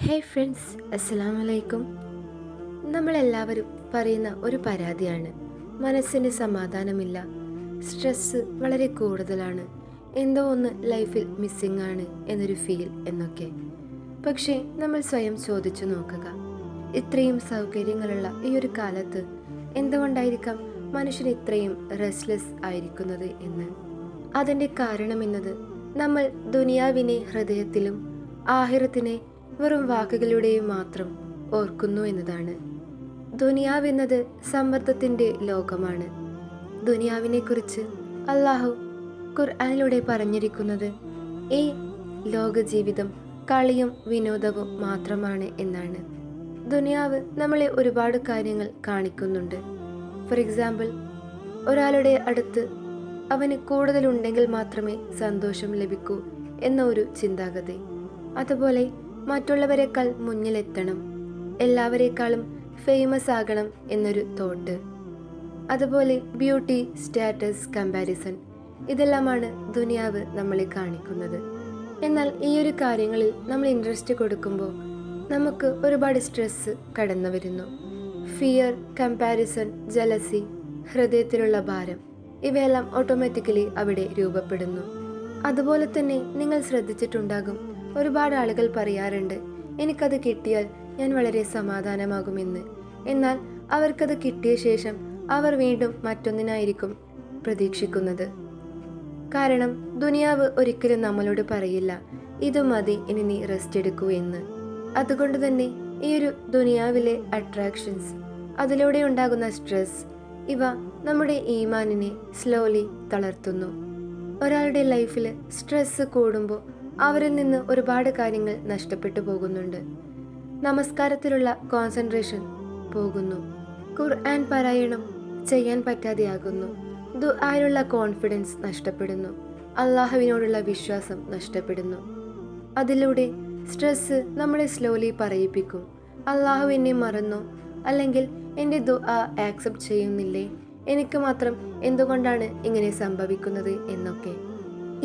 Hey friends, അസ്സലാമു അലൈക്കും. നമ്മളെല്ലാവരും പറയുന്ന ഒരു പരാതിയാണ് മനസ്സിന് സമാധാനമില്ല, സ്ട്രെസ്സ് വളരെ കൂടുതലാണ്, എന്തോ ഒന്ന് ലൈഫിൽ മിസ്സിംഗ് ആണ് എന്നൊരു ഫീൽ എന്നൊക്കെ. പക്ഷേ നമ്മൾ സ്വയം ചോദിച്ചു നോക്കുക, ഇത്രയും സൗകര്യങ്ങളുള്ള ഈ ഒരു കാലത്ത് എന്തുകൊണ്ടായിരിക്കാം മനുഷ്യൻ ഇത്രയും റെസ്റ്റ്ലെസ് ആയിരിക്കുന്നത് എന്ന്. അതിൻ്റെ കാരണമെന്നത് നമ്മൾ ദുനിയാവിനെ ഹൃദയത്തിലും ആഹിറത്തിനെ വെറും വാക്കുകളുടെയും മാത്രം ഓർക്കുന്നു എന്നതാണ്. ദുനിയാവെന്നത് സമ്മർദ്ദത്തിൻ്റെ ലോകമാണ്. ദുനിയാവിനെക്കുറിച്ച് അള്ളാഹു ഖുർആനിലൂടെ പറഞ്ഞിരിക്കുന്നത് ഈ ലോക ജീവിതം കളിയും വിനോദവും മാത്രമാണ് എന്നാണ്. ദുനിയാവ് നമ്മളെ ഒരുപാട് കാര്യങ്ങൾ കാണിക്കുന്നുണ്ട്. ഫോർ എക്സാമ്പിൾ, ഒരാളുടെ അടുത്ത് അവന് കൂടുതലുണ്ടെങ്കിൽ മാത്രമേ സന്തോഷം ലഭിക്കൂ എന്ന ഒരു ചിന്താഗതി. അതുപോലെ മറ്റുള്ളവരെക്കാൾ മുന്നിലെത്തണം, എല്ലാവരെക്കാളും ഫേമസ് ആകണം എന്നൊരു തോട്ട്. അതുപോലെ ബ്യൂട്ടി, സ്റ്റാറ്റസ്, കമ്പാരിസൺ, ഇതെല്ലാമാണ് ദുനിയാവ് നമ്മളെ കാണിക്കുന്നത്. എന്നാൽ ഈ ഒരു കാര്യങ്ങളിൽ നമ്മൾ ഇൻട്രസ്റ്റ് കൊടുക്കുമ്പോൾ നമുക്ക് ഒരുപാട് സ്ട്രെസ്സ് കടന്നു വരുന്നു. ഫിയർ, കമ്പാരിസൺ, ജലസി, ഹൃദയത്തിലുള്ള ഭാരം, ഇവയെല്ലാം ഓട്ടോമാറ്റിക്കലി അവിടെ രൂപപ്പെടുന്നു. അതുപോലെ തന്നെ നിങ്ങൾ ശ്രദ്ധിച്ചിട്ടുണ്ടാകും, ഒരുപാട് ആളുകൾ പറയാറുണ്ട് എനിക്കത് കിട്ടിയാൽ ഞാൻ വളരെ സമാധാനമാകുമെന്ന്. എന്നാൽ അവർക്കത് കിട്ടിയ ശേഷം അവർ വീണ്ടും മറ്റൊന്നിനായിരിക്കും പ്രതീക്ഷിക്കുന്നത്. കാരണം ദുനിയാവ് ഒരിക്കലും നമ്മളോട് പറയില്ല ഇത് മതി, ഇനി നീ റെസ്റ്റ് എടുക്കൂ എന്ന്. അതുകൊണ്ട് തന്നെ ഈ ഒരു ദുനിയാവിലെ അട്രാക്ഷൻസ്, അതിലൂടെ ഉണ്ടാകുന്ന സ്ട്രെസ്, ഇവ നമ്മുടെ ഈമാനിനെ സ്ലോലി തളർത്തുന്നു. ഒരാളുടെ ലൈഫിൽ സ്ട്രെസ് കൂടുമ്പോൾ അവരിൽ നിന്ന് ഒരുപാട് കാര്യങ്ങൾ നഷ്ടപ്പെട്ടു പോകുന്നുണ്ട്. നമസ്കാരത്തിലുള്ള കോൺസെൻട്രേഷൻ പോകുന്നു, ഖുർആൻ പാരായണം ചെയ്യാൻ പറ്റാതെയാകുന്നു, ദുആയിലുള്ള കോൺഫിഡൻസ് നഷ്ടപ്പെടുന്നു, അള്ളാഹുവിനോടുള്ള വിശ്വാസം നഷ്ടപ്പെടുന്നു. അതിലൂടെ സ്ട്രെസ്സ് നമ്മളെ സ്ലോലി പറയിപ്പിക്കും, അള്ളാഹു എന്നെ മറന്നു, അല്ലെങ്കിൽ എൻ്റെ ദുആ ആക്സെപ്റ്റ് ചെയ്യുന്നില്ലേ, എനിക്ക് മാത്രം എന്തുകൊണ്ടാണ് ഇങ്ങനെ സംഭവിക്കുന്നത് എന്നൊക്കെ.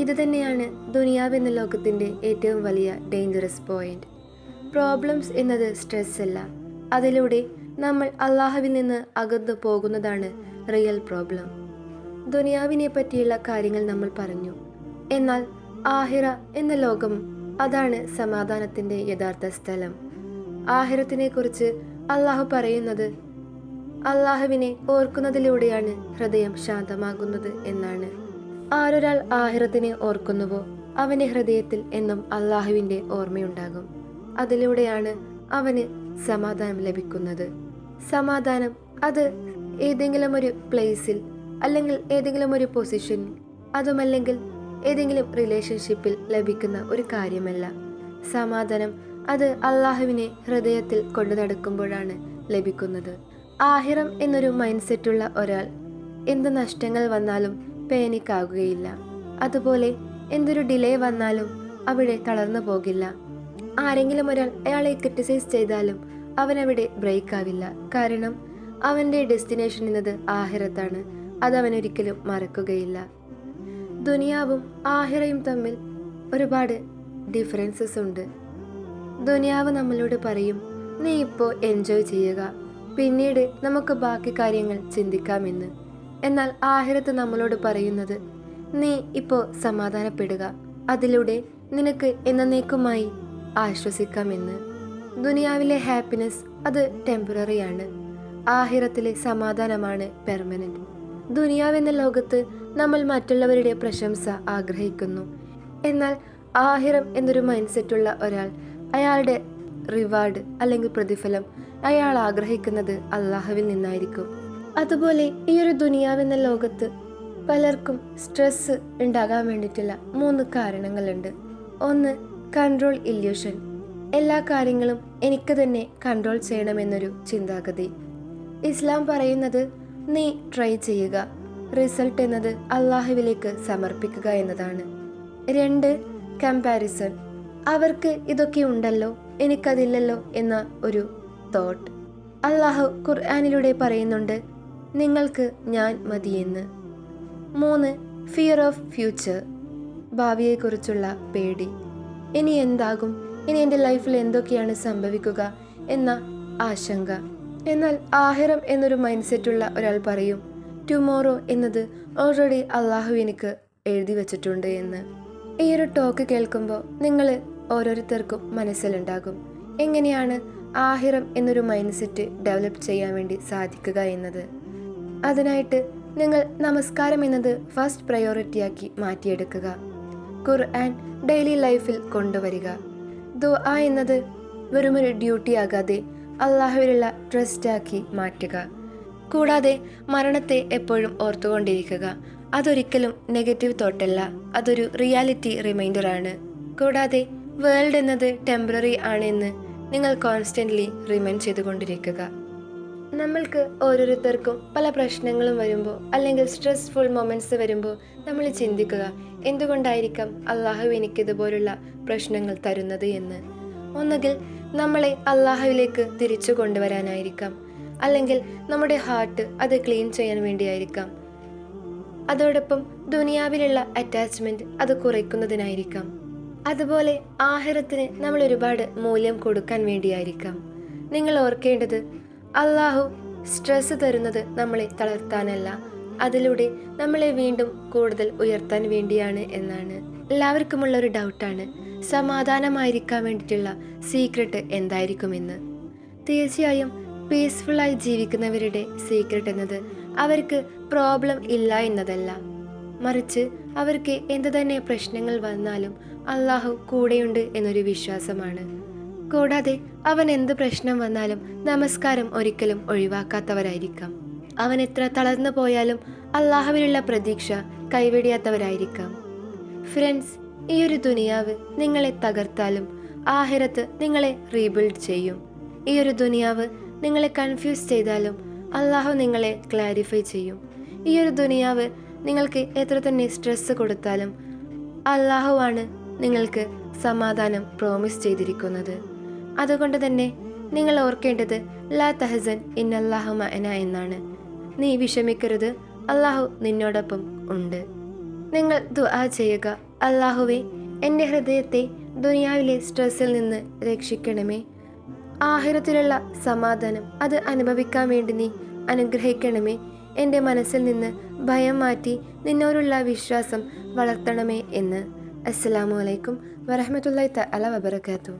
ഇത് തന്നെയാണ് ദുനിയാവെന്ന ലോകത്തിൻ്റെ ഏറ്റവും വലിയ ഡേഞ്ചറസ് പോയിന്റ്. പ്രോബ്ലംസ് എന്നത് സ്ട്രെസ് അല്ല, അതിലൂടെ നമ്മൾ അള്ളാഹുവിൽ നിന്ന് അകന്നു പോകുന്നതാണ് റിയൽ പ്രോബ്ലം. ദുനിയാവിനെ പറ്റിയുള്ള കാര്യങ്ങൾ നമ്മൾ പറഞ്ഞു. എന്നാൽ ആഹിറ എന്ന ലോകം, അതാണ് സമാധാനത്തിൻ്റെ യഥാർത്ഥ സ്ഥലം. ആഹിറത്തിനെ കുറിച്ച് അള്ളാഹു പറയുന്നത് അള്ളാഹുവിനെ ഓർക്കുന്നതിലൂടെയാണ് ഹൃദയം ശാന്തമാകുന്നത് എന്നാണ്. ആരൊരാൾ ആഹിറത്തിനെ ഓർക്കുന്നുവോ അവൻ്റെ ഹൃദയത്തിൽ എന്നും അള്ളാഹുവിൻ്റെ ഓർമ്മയുണ്ടാകും. അതിലൂടെയാണ് അവന് സമാധാനം ലഭിക്കുന്നത്. സമാധാനം അത് ഏതെങ്കിലും ഒരു പ്ലേസിൽ, അല്ലെങ്കിൽ ഏതെങ്കിലും ഒരു പൊസിഷനിൽ, അതുമല്ലെങ്കിൽ ഏതെങ്കിലും റിലേഷൻഷിപ്പിൽ ലഭിക്കുന്ന ഒരു കാര്യമല്ല. സമാധാനം അത് അള്ളാഹുവിനെ ഹൃദയത്തിൽ കൊണ്ടു നടക്കുമ്പോഴാണ് ലഭിക്കുന്നത്. ആഹിറം എന്നൊരു മൈൻഡ് സെറ്റുള്ള ഒരാൾ എന്ത് നഷ്ടങ്ങൾ വന്നാലും പാനിക്കാകുകയില്ല. അതുപോലെ എന്തൊരു ഡിലേ വന്നാലും അവിടെ തളർന്നു പോകില്ല. ആരെങ്കിലും ഒരാൾ അയാളെ ക്രിറ്റിസൈസ് ചെയ്താലും അവനവിടെ ബ്രേക്ക് ആവില്ല. കാരണം അവൻ്റെ ഡെസ്റ്റിനേഷൻ എന്നത് ആഹിറത്താണ്, അതവനൊരിക്കലും മറക്കുകയില്ല. ദുനിയാവും ആഹിറയും തമ്മിൽ ഒരുപാട് ഡിഫറൻസസ് ഉണ്ട്. ദുനിയാവ് നമ്മളോട് പറയും നീ ഇപ്പോൾ എൻജോയ് ചെയ്യുക, പിന്നീട് നമുക്ക് ബാക്കി കാര്യങ്ങൾ ചിന്തിക്കാമെന്ന്. എന്നാൽ ആഹിറത്ത് നമ്മളോട് പറയുന്നത് നീ ഇപ്പോൾ സമാധാനപ്പെടുക, അതിലൂടെ നിനക്ക് എന്നേക്കുമായി ആശ്വസിക്കാമെന്ന്. ദുനിയാവിലെ ഹാപ്പിനെസ് അത് ടെമ്പററിയാണ്, ആഹിറത്തിലെ സമാധാനമാണ് പെർമനന്റ്. ദുനിയാവെന്ന ലോകത്ത് നമ്മൾ മറ്റുള്ളവരുടെ പ്രശംസ ആഗ്രഹിക്കുന്നു. എന്നാൽ ആഹിറം എന്നൊരു മൈൻഡ് സെറ്റുള്ള ഒരാൾ, അയാളുടെ റിവാർഡ് അല്ലെങ്കിൽ പ്രതിഫലം അയാൾ ആഗ്രഹിക്കുന്നത് അള്ളാഹുവിൽ നിന്നായിരിക്കും. അതുപോലെ ഈ ഒരു ദുനിയാവെന്ന ലോകത്ത് പലർക്കും സ്ട്രെസ് ഉണ്ടാകാൻ വേണ്ടിയിട്ടുള്ള 3 കാരണങ്ങളുണ്ട്. ഒന്ന്, കൺട്രോൾ ഇല്യൂഷൻ, എല്ലാ കാര്യങ്ങളും എനിക്ക് തന്നെ കൺട്രോൾ ചെയ്യണമെന്നൊരു ചിന്താഗതി. ഇസ്ലാം പറയുന്നത് നീ ട്രൈ ചെയ്യുക, റിസൾട്ട് എന്നത് അള്ളാഹുവിലേക്ക് സമർപ്പിക്കുക എന്നതാണ്. 2, കമ്പാരിസൺ, അവർക്ക് ഇതൊക്കെ ഉണ്ടല്ലോ എനിക്കതില്ലല്ലോ എന്ന ഒരു തോട്ട്. അള്ളാഹു ഖുർആനിലൂടെ പറയുന്നുണ്ട് നിങ്ങൾക്ക് ഞാൻ മതിയെന്ന്. 3, ഫിയർ ഓഫ് ഫ്യൂച്ചർ, ഭാവിയെക്കുറിച്ചുള്ള പേടി. ഇനി എന്താകും, ഇനി എൻ്റെ ലൈഫിൽ എന്തൊക്കെയാണ് സംഭവിക്കുക എന്ന ആശങ്ക. എന്നാൽ ആഹിറം എന്നൊരു മൈൻഡ് സെറ്റുള്ള ഒരാൾ പറയും, ടുമോറോ എന്നത് ഓൾറെഡി അള്ളാഹു എനിക്ക് എഴുതി വച്ചിട്ടുണ്ട് എന്ന്. ഈ ഒരു ടോക്ക് കേൾക്കുമ്പോൾ നിങ്ങൾ ഓരോരുത്തർക്കും മനസ്സിലുണ്ടാകും എങ്ങനെയാണ് ആഹിറം എന്നൊരു മൈൻഡ് സെറ്റ് ഡെവലപ്പ് ചെയ്യാൻ വേണ്ടി സാധിക്കുക എന്നത്. അതിനായിട്ട് നിങ്ങൾ നമസ്കാരം എന്നത് ഫസ്റ്റ് പ്രയോറിറ്റിയാക്കി മാറ്റിയെടുക്കുക. ഖുർആൻ ഡെയിലി ലൈഫിൽ കൊണ്ടുവരിക. ദുആ എന്നത് വെറുമൊരു ഡ്യൂട്ടി ആകാതെ അള്ളാഹുവിലുള്ള ട്രസ്റ്റാക്കി മാറ്റുക. കൂടാതെ മരണത്തെ എപ്പോഴും ഓർത്തുകൊണ്ടിരിക്കുക. അതൊരിക്കലും നെഗറ്റീവ് തോട്ടല്ല, അതൊരു റിയാലിറ്റി റിമൈൻഡറാണ്. കൂടാതെ വേൾഡ് എന്നത് ടെമ്പററി ആണെന്ന് നിങ്ങൾ കോൺസ്റ്റൻ്റ്ലി റിമൈൻഡ് ചെയ്തുകൊണ്ടിരിക്കുക. നമ്മൾക്ക് ഓരോരുത്തർക്കും പല പ്രശ്നങ്ങളും വരുമ്പോൾ അല്ലെങ്കിൽ സ്ട്രെസ്ഫുൾ മൊമെൻറ്റ്സ് വരുമ്പോൾ നമ്മൾ ചിന്തിക്കുക, എന്തുകൊണ്ടായിരിക്കാം അള്ളാഹു എനിക്കിതുപോലുള്ള പ്രശ്നങ്ങൾ തരുന്നത് എന്ന്. ഒന്നുകിൽ നമ്മളെ അള്ളാഹുവിലേക്ക് തിരിച്ചു കൊണ്ടുവരാനായിരിക്കാം, അല്ലെങ്കിൽ നമ്മുടെ ഹാർട്ട് അത് ക്ലീൻ ചെയ്യാൻ വേണ്ടിയായിരിക്കാം. അതോടൊപ്പം ദുനിയാവിലുള്ള അറ്റാച്ച്മെൻറ്റ് അത് കുറയ്ക്കുന്നതിനായിരിക്കാം. അതുപോലെ ആഹിറത്തിന് നമ്മൾ ഒരുപാട് മൂല്യം കൊടുക്കാൻ വേണ്ടിയായിരിക്കാം. നിങ്ങൾ ഓർക്കേണ്ടത്, അള്ളാഹു സ്ട്രെസ് തരുന്നത് നമ്മളെ തളർത്താനല്ല, അതിലൂടെ നമ്മളെ വീണ്ടും കൂടുതൽ ഉയർത്താൻ വേണ്ടിയാണ് എന്നാണ്. എല്ലാവർക്കുമുള്ള ഒരു ഡൗട്ടാണ്, സമാധാനമായിരിക്കാൻ വേണ്ടിയിട്ടുള്ള സീക്രട്ട് എന്തായിരിക്കുമെന്ന്. തീർച്ചയായും പീസ്ഫുള്ളായി ജീവിക്കുന്നവരുടെ സീക്രട്ട് എന്നത് അവർക്ക് പ്രോബ്ലം ഇല്ല എന്നതല്ല, മറിച്ച് അവർക്ക് എന്തു തന്നെ പ്രശ്നങ്ങൾ വന്നാലും അള്ളാഹു കൂടെയുണ്ട് എന്നൊരു വിശ്വാസമാണ്. കൂടാതെ അവൻ എന്ത് പ്രശ്നം വന്നാലും നമസ്കാരം ഒരിക്കലും ഒഴിവാക്കാത്തവരായിരിക്കാം. അവൻ എത്ര തളർന്നു പോയാലും അള്ളാഹുവിലുള്ള പ്രതീക്ഷ കൈവെടിയാത്തവരായിരിക്കാം. ഫ്രണ്ട്സ്, ഈ ഒരു ദുനിയാവ് നിങ്ങളെ തകർത്താലും ആഹിറത്ത് നിങ്ങളെ റീബിൽഡ് ചെയ്യും. ഈ ഒരു ദുനിയാവ് നിങ്ങളെ കൺഫ്യൂസ് ചെയ്താലും അള്ളാഹു നിങ്ങളെ ക്ലാരിഫൈ ചെയ്യും. ഈ ഒരു ദുനിയാവ് നിങ്ങൾക്ക് എത്ര തന്നെ സ്ട്രെസ് കൊടുത്താലും അള്ളാഹുവാണ് നിങ്ങൾക്ക് സമാധാനം പ്രോമിസ് ചെയ്തിരിക്കുന്നത്. അതുകൊണ്ട് തന്നെ നിങ്ങൾ ഓർക്കേണ്ടത് ലാ തഹസൻ ഇന്നല്ലാഹു മഅനാ എന്നാണ്. നീ വിഷമിക്കരുത്, അള്ളാഹു നിന്നോടൊപ്പം ഉണ്ട്. നിങ്ങൾ ദുആ ചെയ്യുക, അള്ളാഹുവേ എൻ്റെ ഹൃദയത്തെ ദുനിയാവിലെ സ്ട്രെസ്സിൽ നിന്ന് രക്ഷിക്കണമേ, ആഹിറത്തിലുള്ള സമാധാനം അത് അനുഭവിക്കാൻ വേണ്ടി നീ അനുഗ്രഹിക്കണമേ, എൻ്റെ മനസ്സിൽ നിന്ന് ഭയം മാറ്റി നിന്നോടുള്ള വിശ്വാസം വളർത്തണമേ എന്ന്. അസ്സലാമു അലൈക്കും വറഹ്മത്തുള്ളാഹി തആല വബറകാതുഹു.